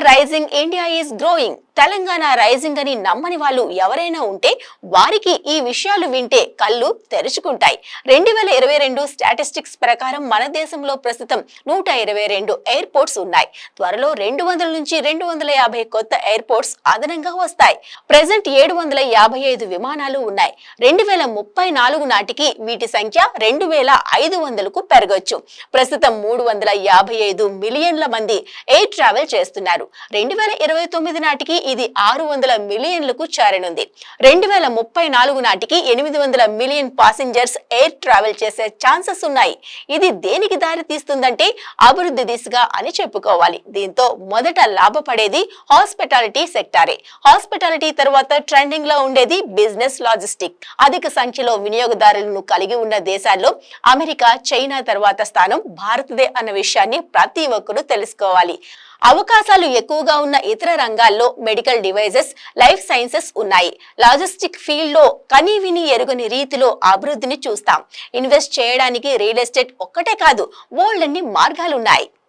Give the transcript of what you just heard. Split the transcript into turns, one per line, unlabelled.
Rising, India is growing. Telangana rising అని నమ్మని వాళ్ళు ఎవరైనా ఉంటే వారికి ఈ విషయాలు వింటే కళ్ళు తెరుచుకుంటాయి. 2022 స్టాటిస్టిక్స్ ప్రకారం మన దేశంలో ప్రస్తుతం 122 ఎయిర్పోర్ట్స్ ఉన్నాయి. త్వరలో 200 నుంచి 250 కొత్త ఎయిర్పోర్ట్స్ అదనంగా వస్తాయి. ప్రెజెంట్ 755 విమానాలు ఉన్నాయి. 2034 నాటికి వీటి సంఖ్య 2500కు పెరగొచ్చు. ప్రస్తుతం 355 మిలియన్ల మంది ఎయిర్ ట్రావెల్ చేస్తున్నారు. 2029 నాటికి ఇది 600 మిలియన్లకు చేరనుంది. 2034 నాటికి 800 మిలియన్ పాసింజర్స్ ఎయిర్ ట్రావెల్ చేసే ఛాన్సెస్ ఉన్నాయి. ఇది దేనికి దారి తీస్తుందంటే అభివృద్ధి దిశగా అని చెప్పుకోవాలి. దీంతో మొదట లాభపడేది హాస్పిటాలిటీ సెక్టారే. హాస్పిటాలిటీ తర్వాత ట్రెండింగ్ లో ఉండేది బిజినెస్ లాజిస్టిక్. అధిక సంఖ్యలో వినియోగదారులను కలిగి ఉన్న దేశాల్లో అమెరికా, చైనా తర్వాత స్థానం భారత్దే అన్న విషయాన్ని ప్రతి ఒక్కరూ తెలుసుకోవాలి. అవకాశాలు ఎక్కువగా ఉన్న ఇతర రంగాల్లో మెడికల్ డివైజెస్, లైఫ్ సైన్సెస్ ఉన్నాయి. లాజిస్టిక్ ఫీల్డ్ లో కని విని ఎరుగని రీతిలో అభివృద్ధిని చూస్తాం. ఇన్వెస్ట్ చేయడానికి రియల్ ఎస్టేట్ ఒక్కటే కాదు, బోల్డన్ని మార్గాలున్నాయి.